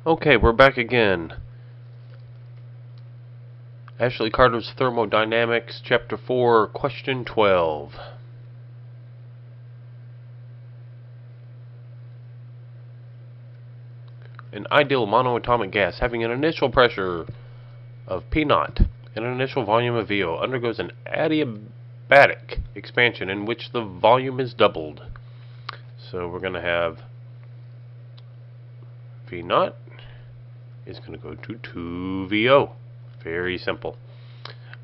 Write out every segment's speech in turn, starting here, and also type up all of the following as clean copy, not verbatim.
Okay, we're back again. Ashley Carter's Thermodynamics, Chapter 4, Question 12. An ideal monoatomic gas having an initial pressure of P0 and an initial volume of VO undergoes an adiabatic expansion in which the volume is doubled. So we're going to have V0 is going to go to 2VO. Very simple.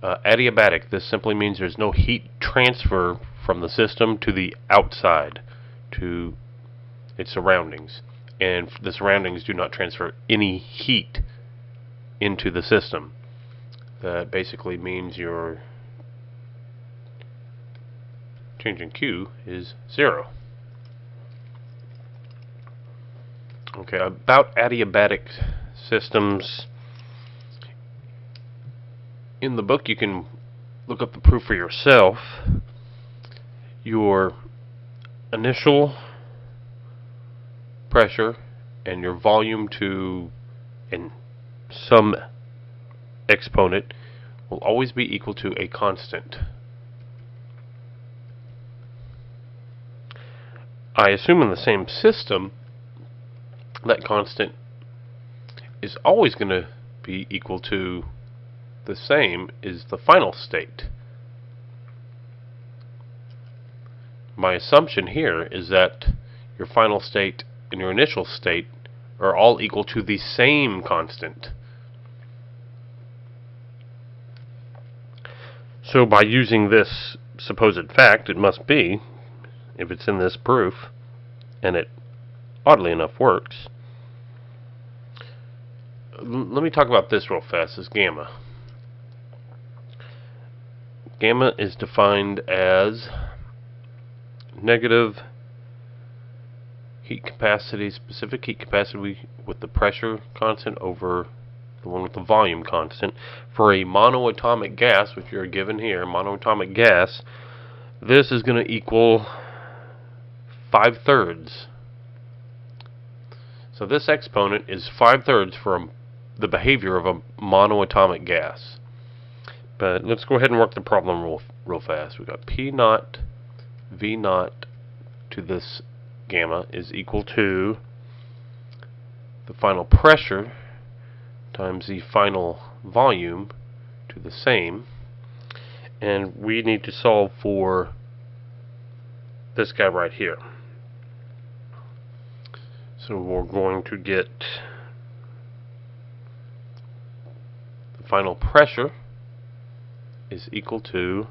Adiabatic, this simply means there's no heat transfer from the system to the outside, to its surroundings. And the surroundings do not transfer any heat into the system. That basically means your change in Q is 0. Okay, about adiabatic systems, in the book you can look up the proof for yourself. Your initial pressure and your volume to and some exponent will always be equal to a constant. I assume in the same system that constant is always going to be equal to the same as the final state. My assumption here is that your final state and your initial state are all equal to the same constant. So by using this supposed fact, it must be, if it's in this proof, and it oddly enough works. Let me talk about this real fast, as gamma. Gamma is defined as negative heat capacity, specific heat capacity with the pressure constant over the one with the volume constant. For a monoatomic gas, which you're given here, monoatomic gas, this is going to equal 5/3. So this exponent is 5/3 for the behavior of a monoatomic gas. But let's go ahead and work the problem real fast. We've got P0 V0 to this gamma is equal to the final pressure times the final volume to the same. And we need to solve for this guy right here. So we're going to get the final pressure is equal to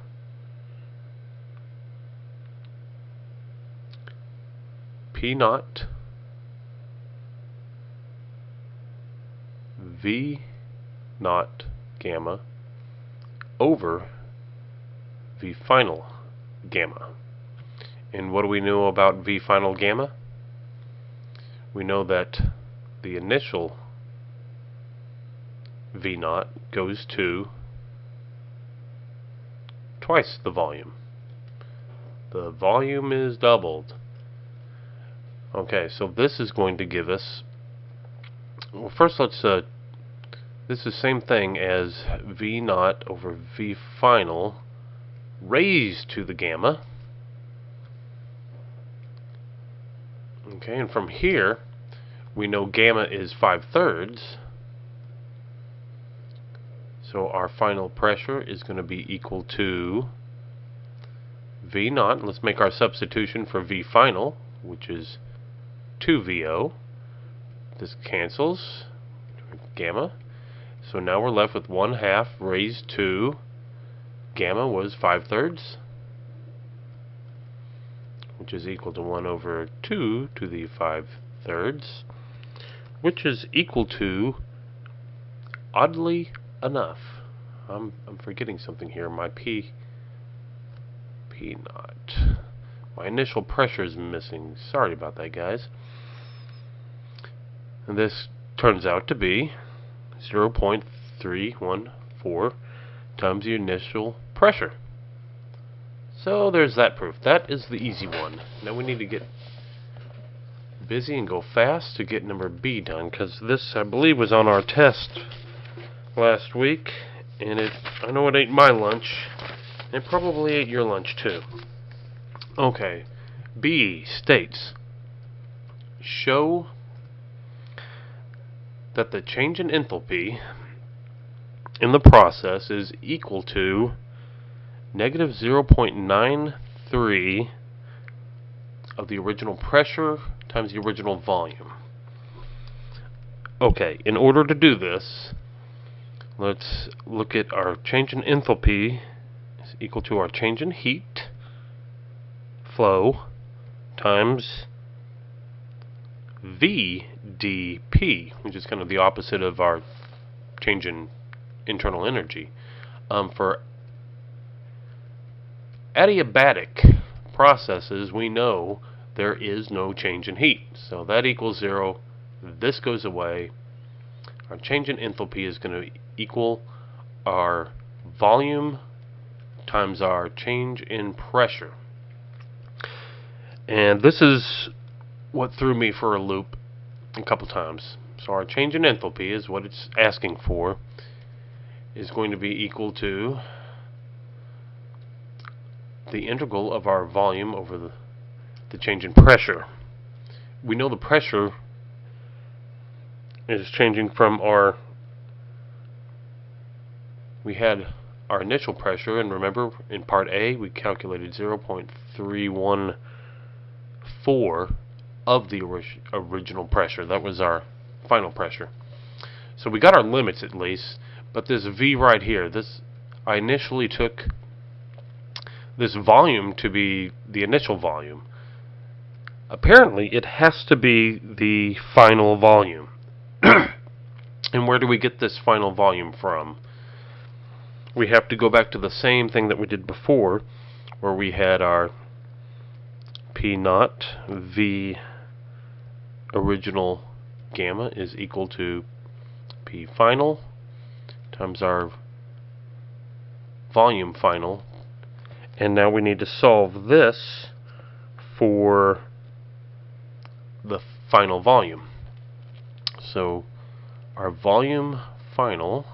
P0 V0 gamma over V final gamma. And what do we know about V final gamma? We know that the initial V0 goes to twice the volume. The volume is doubled. Okay, so this is going to give us, well, first let's this is the same thing as V0 over V final raised to the gamma. Okay, and from here we know gamma is 5/3. So our final pressure is going to be equal to V0. Let's make our substitution for V final, which is 2VO. This cancels. Gamma. So now we're left with 1/2 raised to gamma was 5/3, which is equal to 1 over 2 to the 5/3, which is equal to, oddly enough, I'm forgetting something here. My P0. My initial pressure is missing. Sorry about that, guys. And this turns out to be 0.314 times the initial pressure. So there's that proof. That is the easy one. Now we need to get busy and go fast to get number B done, because this, I believe, was on our test last week, and I know it ate my lunch. It probably ate your lunch too. Okay, B states, show that the change in enthalpy in the process is equal to negative 0.93 of the original pressure times the original volume. Okay, in order to do this, let's look at our change in enthalpy is equal to our change in heat flow times VdP, which is kind of the opposite of our change in internal energy. For adiabatic processes, we know there is no change in heat. So that equals 0. This goes away. Our change in enthalpy is going to equal our volume times our change in pressure. And this is what threw me for a loop a couple times. So our change in enthalpy is what it's asking for, is going to be equal to the integral of our volume over the change in pressure. We know the pressure is changing from we had our initial pressure, and remember in part A we calculated 0.314 of the original pressure. That was our final pressure. So we got our limits at least, but this V right here, I initially took this volume to be the initial volume. Apparently it has to be the final volume. And where do we get this final volume from? We have to go back to the same thing that we did before, where we had our P naught V original gamma is equal to P final times our volume final. And now we need to solve this for the final volume. So our volume final,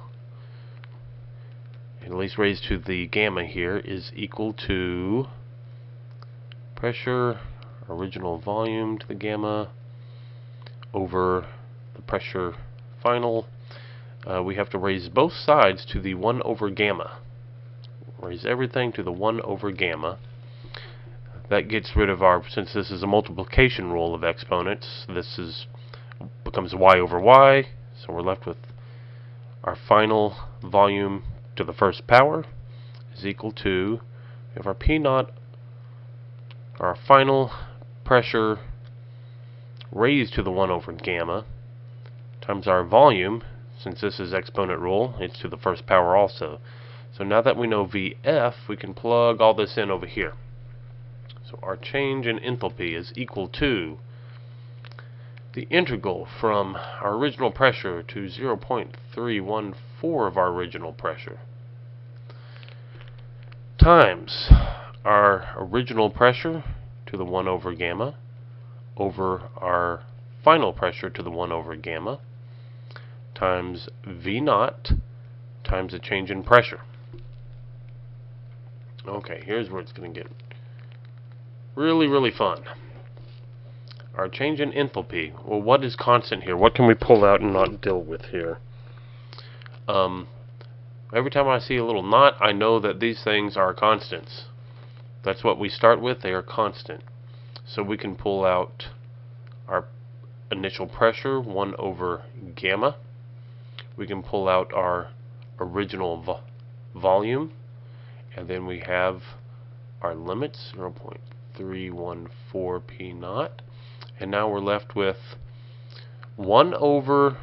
at least raised to the gamma here, is equal to pressure original volume to the gamma over the pressure final. We have to raise both sides to the 1 over gamma. Raise everything to the 1 over gamma. That gets rid of since this is a multiplication rule of exponents, this becomes y over y, so we're left with our final volume to the first power is equal to, we have our P naught, our final pressure raised to the 1 over gamma, times our volume, since this is exponent rule, it's to the first power also. So now that we know Vf, we can plug all this in over here. So our change in enthalpy is equal to the integral from our original pressure to 0.314 of our original pressure times our original pressure to the 1 over gamma over our final pressure to the 1 over gamma times V naught times the change in pressure. Okay, here's where it's going to get really, really fun. Our change in enthalpy. Well, what is constant here? What can we pull out and not deal with here? Every time I see a little knot, I know that these things are constants. That's what we start with. They are constant. So we can pull out our initial pressure, 1 over gamma. We can pull out our original volume. And then we have our limits, 0.314 P naught. And now we're left with 1 over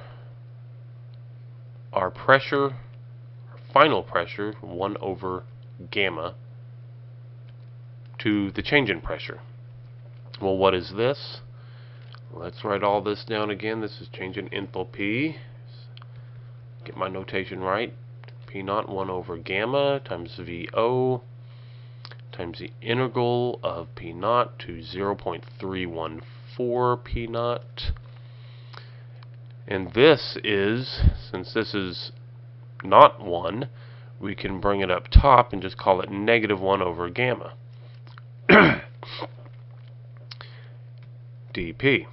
our pressure, our final pressure, 1 over gamma, to the change in pressure. Well, what is this? Let's write all this down again. This is change in enthalpy. Get my notation right. P naught 1 over gamma times VO times the integral of P naught to 0.314 4 P naught. And this is, since this is not 1, we can bring it up top and just call it -1 over gamma. dP.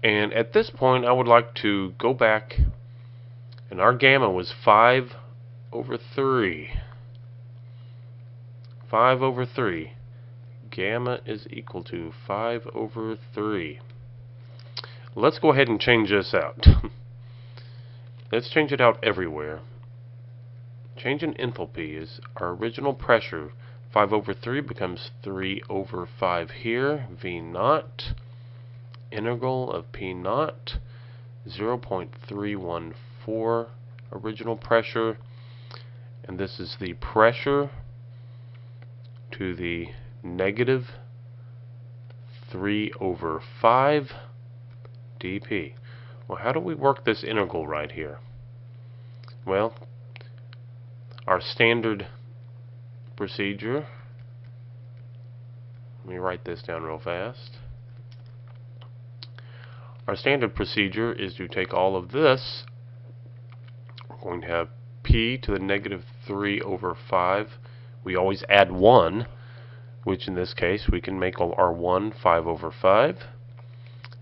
And at this point I would like to go back, and our gamma was 5 over 3. 5 over 3. Gamma is equal to 5 over 3. Let's go ahead and change this out. Let's change it out everywhere. Change in enthalpy is our original pressure. 5 over 3 becomes 3 over 5 here. V naught. Integral of P naught. 0.314 original pressure. And this is the pressure to the negative 3 over 5 dP. Well, how do we work this integral right here? Well, our standard procedure, let me write this down real fast. Our standard procedure is to take all of this. We're going to have P to the negative 3 over 5. We always add 1, which in this case we can make our 1 5 over 5.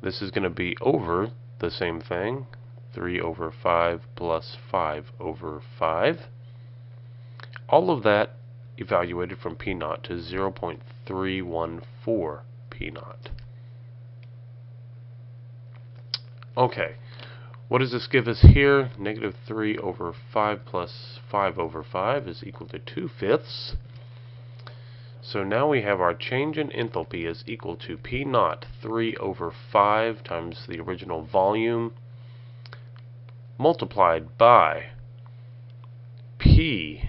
This is going to be over the same thing, 3 over 5 plus 5 over 5. All of that evaluated from P naught to 0.314 P naught. Okay, what does this give us here? Negative 3 over 5 plus 5 over 5 is equal to 2/5. So now we have our change in enthalpy is equal to P naught 3 over 5 times the original volume multiplied by P,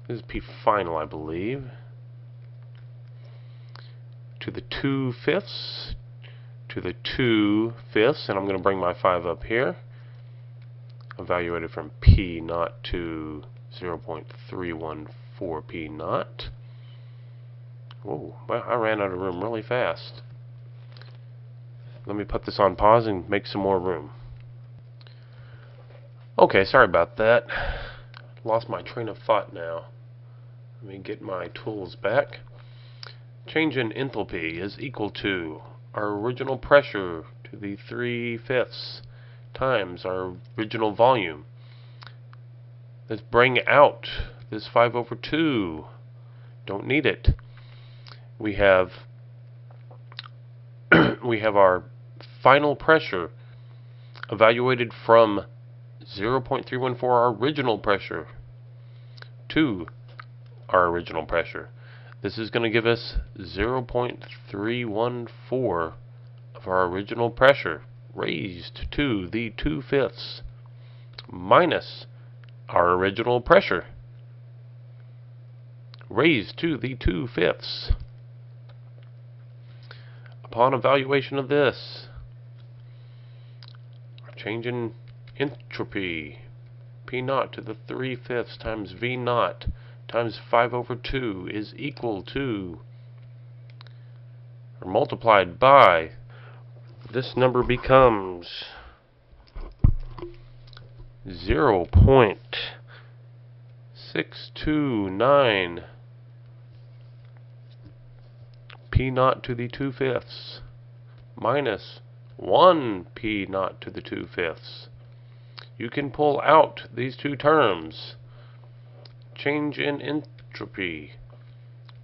this is P final I believe, to the 2/5 to the 2/5, and I'm going to bring my 5 up here, evaluated from P naught to 0.314 P naught. Whoa, well, I ran out of room really fast. Let me put this on pause and make some more room. Okay, sorry about that. Lost my train of thought now. Let me get my tools back. Change in enthalpy is equal to our original pressure to the 3/5 times our original volume. Let's bring out this 5 over 2. Don't need it. We have we have our final pressure evaluated from 0.314, our original pressure, to our original pressure. This is going to give us 0.314 of our original pressure raised to the 2/5 minus our original pressure raised to the 2/5. Upon evaluation of this, our change in entropy, P naught to the 3/5 times V naught times 5 over 2 is equal to, or multiplied by, this number becomes 0.629 P naught to the 2/5 minus 1 P naught to the 2/5. You can pull out these two terms. Change in entropy,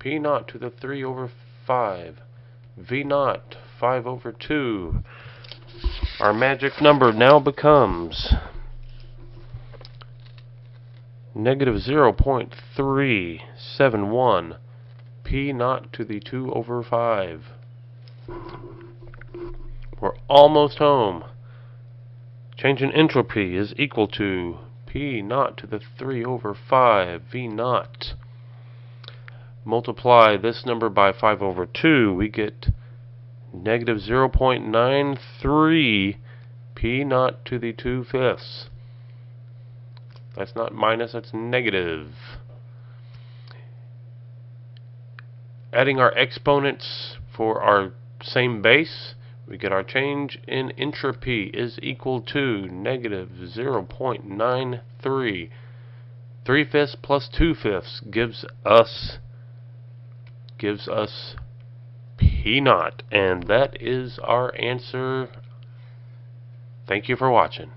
P naught to the 3 over 5, V naught 5 over 2. Our magic number now becomes negative 0.371 P naught to the 2 over 5. We're almost home. Change in entropy is equal to P naught to the 3 over 5 V naught. Multiply this number by 5 over 2, we get negative 0.93 P naught to the 2/5. That's not minus, that's negative. Adding our exponents for our same base, we get our change in entropy is equal to negative 0.93. 3/5 plus 2/5 gives us P naught, and that is our answer. Thank you for watching.